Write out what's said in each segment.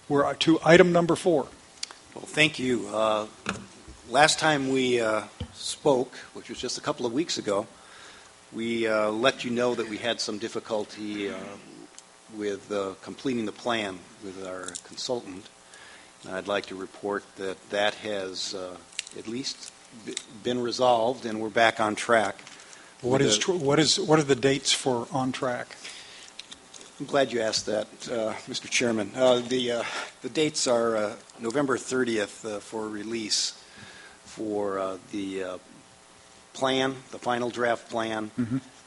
We're to item number 4. Well, thank you. Last time we spoke, which was just a couple of weeks ago, we let you know that we had some difficulty with completing the plan with our consultant. And I'd like to report that that has at least been resolved, and we're back on track. What are the dates for on track? I'm glad you asked that, Mr. Chairman. The dates are November 30th for release for the plan, the final draft plan,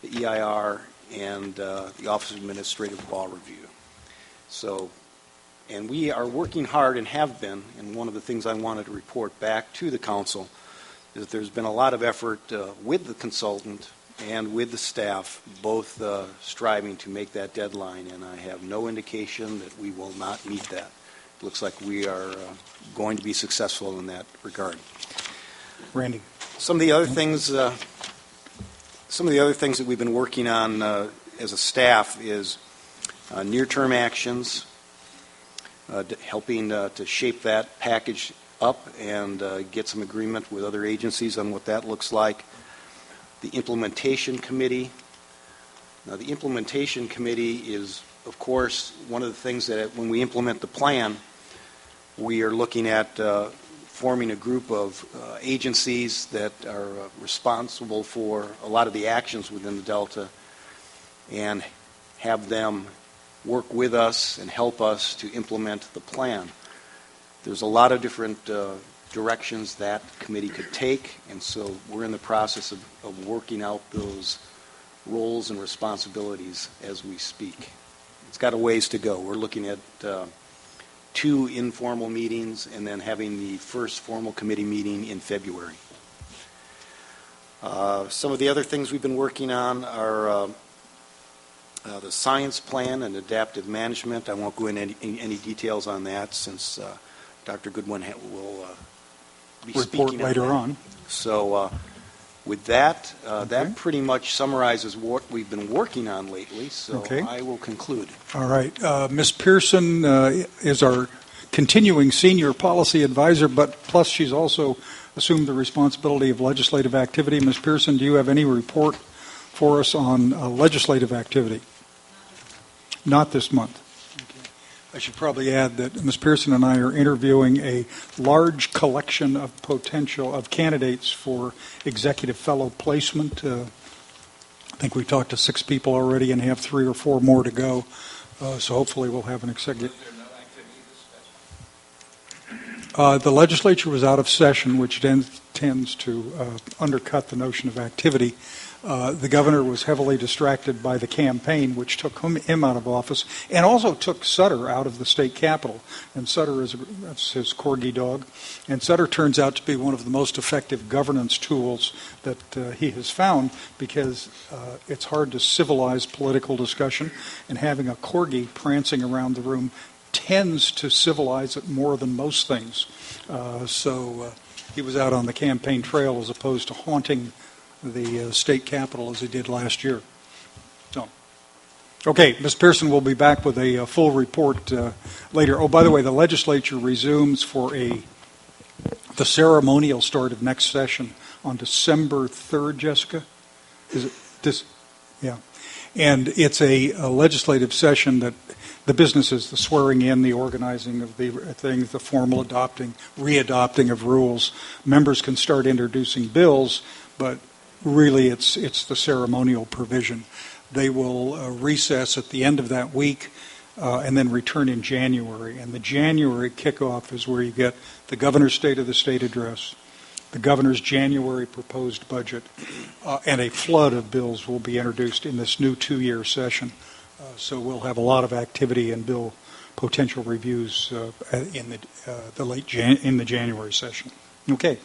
the EIR, and the Office of Administrative Law Review. So, and we are working hard and have been, and one of the things I wanted to report back to the Council is that there's been a lot of effort with the consultant and with the staff, both striving to make that deadline, and I have no indication that we will not meet that. It looks like we are going to be successful in that regard. Randy. Some of the other things that we've been working on as a staff is near-term actions, helping to shape that package up and get some agreement with other agencies on what that looks like. The implementation committee. Now, the implementation committee is, of course, one of the things that when we implement the plan, we are looking at forming a group of agencies that are responsible for a lot of the actions within the Delta and have them work with us and help us to implement the plan. There's a lot of different directions that committee could take, and so we're in the process of working out those roles and responsibilities as we speak. It's got a ways to go. We're looking at 2 informal meetings and then having the first formal committee meeting in February. Some of the other things we've been working on are the science plan and adaptive management. I won't go into any details on that since Dr. Goodwin will be report later on. So with that, that pretty much summarizes what we've been working on lately, so I will conclude. All right. Ms. Pearson is our continuing senior policy advisor, but plus she's also assumed the responsibility of legislative activity. Ms. Pearson, do you have any report for us on legislative activity? Not this month. I should probably add that Ms. Pearson and I are interviewing a large collection of candidates for executive fellow placement. I think we talked to 6 people already and have 3 or 4 more to go. So hopefully we'll have an executive. The legislature was out of session, which then tends to undercut the notion of activity. The governor was heavily distracted by the campaign, which took him out of office, and also took Sutter out of the state capitol. And Sutter that's his corgi dog. And Sutter turns out to be one of the most effective governance tools that he has found, because it's hard to civilize political discussion, and having a corgi prancing around the room tends to civilize it more than most things. So he was out on the campaign trail as opposed to haunting the state capitol as he did last year. So, okay, Ms. Pearson will be back with a full report later. Oh, by the way, the legislature resumes for the ceremonial start of next session on December 3rd, Jessica? Is it this? Yeah. And it's a legislative session that the business is the swearing in, the organizing of the things, the formal readopting of rules. Members can start introducing bills, but really it's the ceremonial provision. They will recess at the end of that week and then return in January. And the January kickoff is where you get the governor's State of the State address, the governor's January proposed budget, and a flood of bills will be introduced in this new 2-year session. So we'll have a lot of activity and bill potential reviews in the January session. Okay.